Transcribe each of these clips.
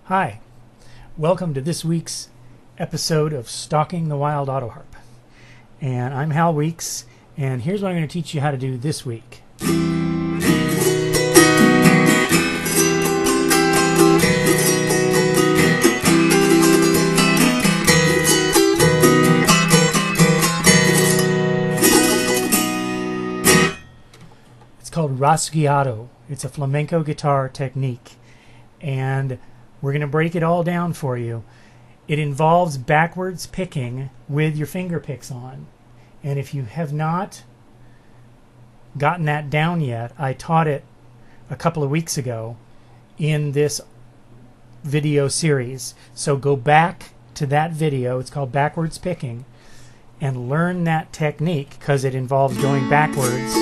Hi, welcome to this week's episode of Stalking the Wild Autoharp. And I'm Hal Weeks, and here's what I'm going to teach you how to do this week. It's called Rasgueado. It's a flamenco guitar technique, and we're going to break it all down for you. It involves backwards picking with your finger picks on. And if you have not gotten that down yet, I taught it a couple of weeks ago in this video series. So go back to that video, it's called Backwards Picking, and learn that technique because it involves going backwards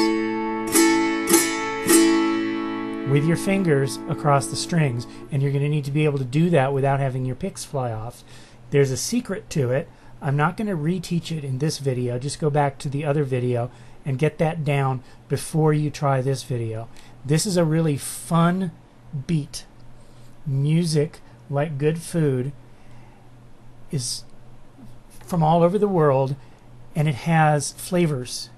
with your fingers across the strings, and you're going to need to be able to do that without having your picks fly off. There's a secret to it. I'm not going to reteach it in this video. Just go back to the other video and get that down before you try this video. This is a really fun beat. Music, like good food, is from all over the world, and it has flavors.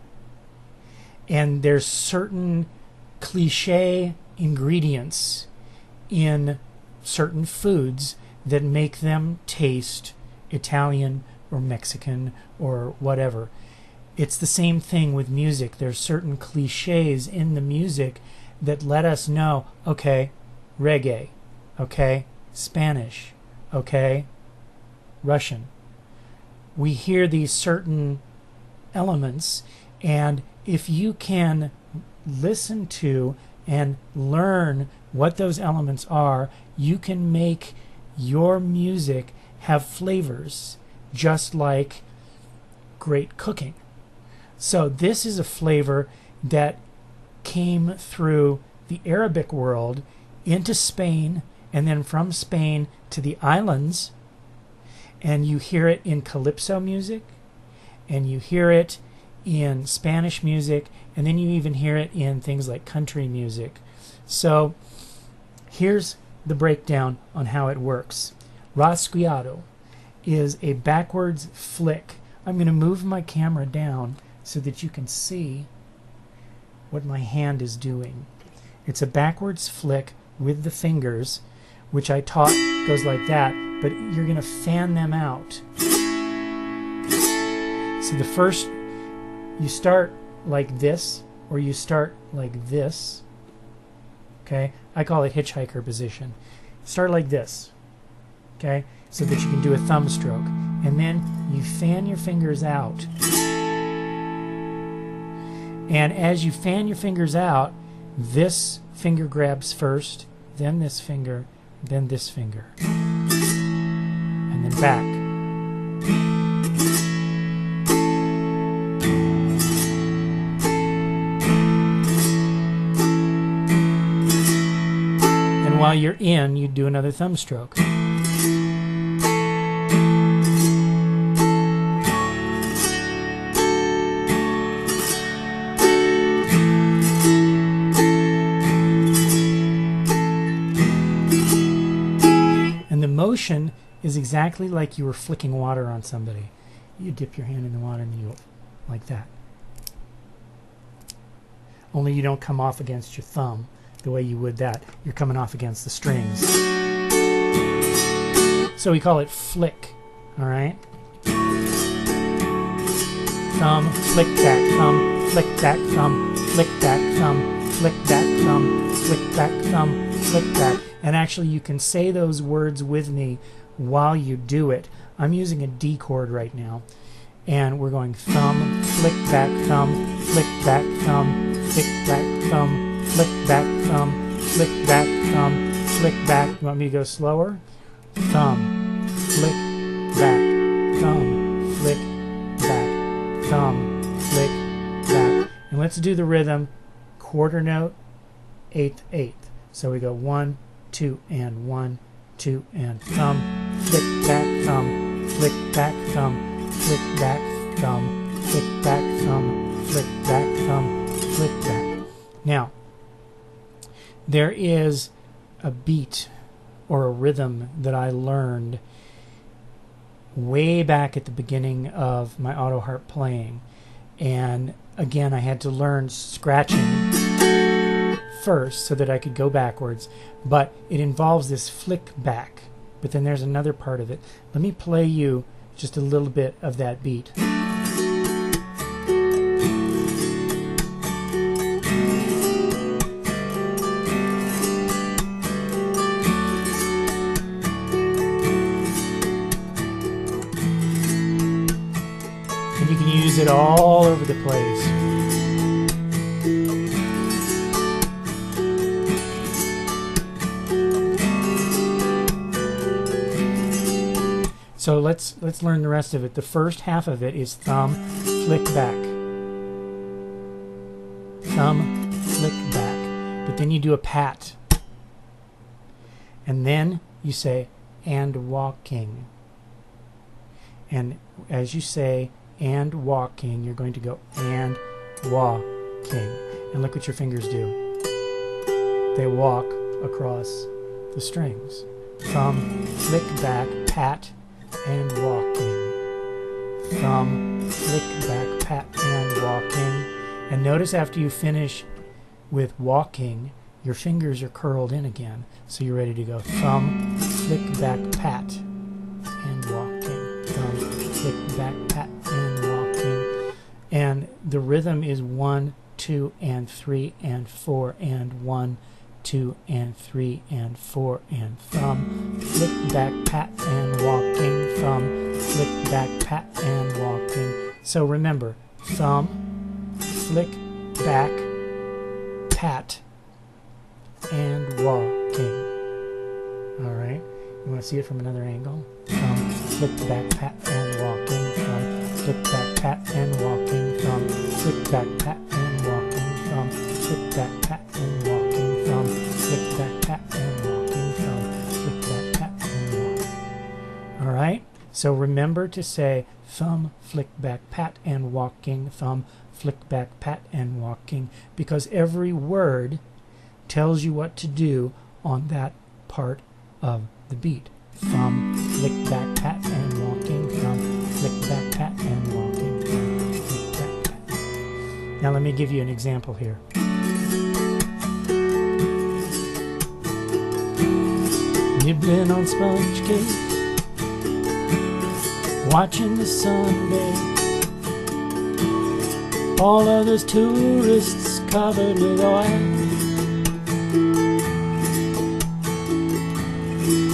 And there's certain cliche ingredients in certain foods that make them taste Italian or Mexican or whatever. It's the same thing with music. There's certain cliches in the music that let us know, okay, reggae, okay, Spanish, okay, Russian. We hear these certain elements, and if you can listen to and learn what those elements are, you can make your music have flavors, just like great cooking. So this is a flavor that came through the Arabic world into Spain, and then from Spain to the islands, and you hear it in calypso music, and you hear it in Spanish music, and then you even hear it in things like country music. So here's the breakdown on how it works. Rasgueado is a backwards flick. I'm going to move my camera down so that you can see what my hand is doing. It's a backwards flick with the fingers, which I taught goes like that, but you're going to fan them out. So the first, you start like this, or you start like this. Okay, I call it hitchhiker position. Start like this, okay, so that you can do a thumb stroke, and then you fan your fingers out. And as you fan your fingers out, this finger grabs first, then this finger, then this finger, and then back. While you're in, you do another thumb stroke. And the motion is exactly like you were flicking water on somebody. You dip your hand in the water and you like that. Only you don't come off against your thumb the way you would that. You're coming off against the strings. So we call it flick, all right? Thumb, flick back, thumb, flick back, thumb, flick back, thumb, flick back, thumb, flick back, thumb, flick back. And actually you can say those words with me while you do it. I'm using a D chord right now. And we're going thumb, flick back, thumb, flick back, thumb, flick back, thumb, flick back, thumb, flick back, thumb, flick back. You want me to go slower? Thumb, flick back, thumb, flick back, thumb, flick back. And let's do the rhythm quarter note, eighth, eighth. So we go 1, 2, and 1, 2, and thumb, flick back, thumb, flick back, thumb, flick back, thumb, flick back, thumb, flick back, thumb, flick back. Now, there is a beat or a rhythm that I learned way back at the beginning of my Autoharp playing. And again, I had to learn scratching first so that I could go backwards, but it involves this flick back. But then there's another part of it. Let me play you just a little bit of that beat. And you can use it all over the place. So let's learn the rest of it. The first half of it is thumb, flick back. Thumb, flick back. But then you do a pat. And then you say, and walking. And as you say, and walking, you're going to go, and walking. And look what your fingers do. They walk across the strings. Thumb, flick back, pat, and walking. Thumb, flick back, pat, and walking. And notice after you finish with walking, your fingers are curled in again. So you're ready to go. Thumb, flick back, pat, and walking. Thumb, flick back, pat, and walking. And the rhythm is 1, 2, and 3, and 4, and 1, 2, and 3, and 4, and thumb, flick back, pat, and walking. Thumb, flick back, pat, and walking. So remember, thumb, flick back, pat, and walking. All right. You want to see it from another angle? Thumb, flick back, pat, and walking. Thumb, flick back, pat, and walking. Thumb, flick back, pat, and walking. Thumb, flick back, pat, and walking. Thumb, flick back, pat, and walking. Thumb, flick back, pat, and walking. All right. So remember to say thumb, flick back, pat, and walking. Thumb, flick back, pat, and walking, because every word tells you what to do on that part of the beat. Thumb, flick back, pat, and walking. Thumb, flick back, pat, and walking. Thumb, flick back, pat. Now let me give you an example here. Nibbling on sponge cake, watching the sun bathe. All of those tourists covered with oil,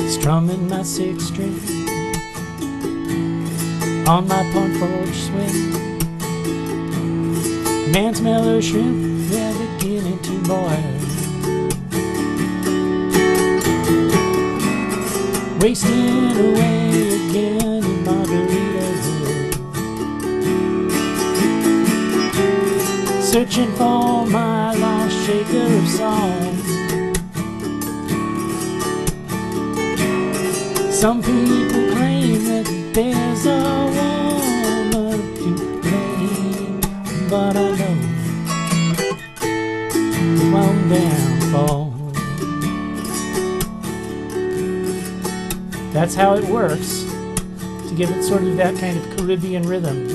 strumming my 6th string on my front porch swing. Man, smell those shrimp, they're beginning to boil. Wasting away again in Margaritaville, searching for my lost shaker of song. Some people claim that there's a woman to blame, but I know my own downfall. That's how it works, to give it sort of that kind of Caribbean rhythm.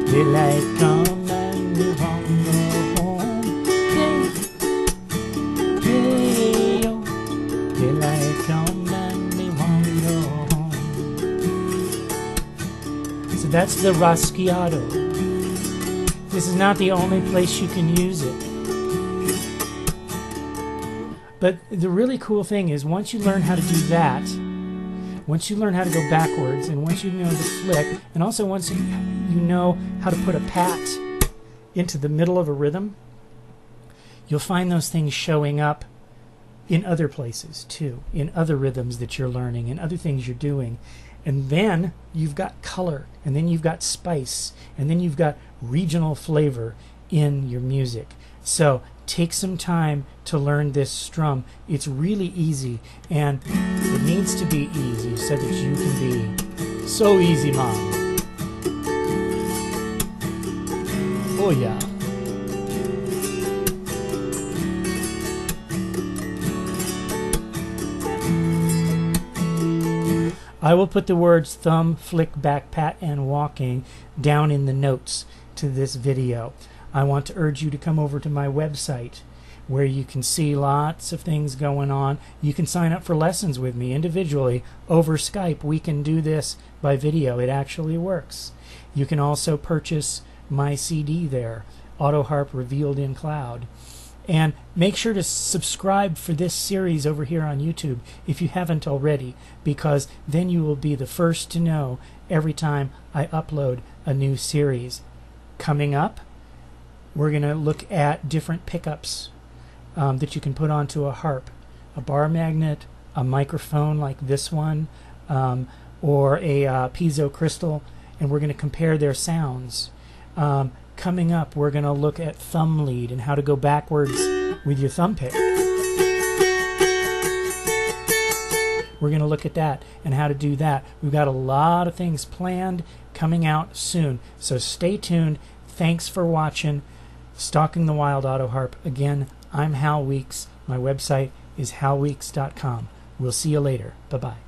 Daylight come and we won't go home. Daylight come and we won't go home. So that's the Rasgueado. This is not the only place you can use it. But the really cool thing is, once you learn how to do that, once you learn how to go backwards, and once you know the flick, and also once you know how to put a pat into the middle of a rhythm, you'll find those things showing up in other places too, in other rhythms that you're learning, and other things you're doing. And then you've got color, and then you've got spice, and then you've got regional flavor in your music. So take some time to learn this strum. It's really easy, and it needs to be easy so that you can be so easy, Mom. Oh yeah. I will put the words thumb, flick, back, pat, and walking down in the notes to this video. I want to urge you to come over to my website where you can see lots of things going on. You can sign up for lessons with me individually over Skype. We can do this by video. It actually works. You can also purchase my CD there, Autoharp Revealed in Cloud. And make sure to subscribe for this series over here on YouTube if you haven't already, because then you will be the first to know every time I upload a new series. Coming up, we're going to look at different pickups that you can put onto a harp. A bar magnet, a microphone like this one, or a piezo crystal, and we're going to compare their sounds. Coming up, we're going to look at thumb lead and how to go backwards with your thumb pick. We're going to look at that and how to do that. We've got a lot of things planned coming out soon, so stay tuned. Thanks for watching Stalking the Wild Autoharp. Again, I'm Hal Weeks. My website is halweeks.com. We'll see you later. Bye-bye.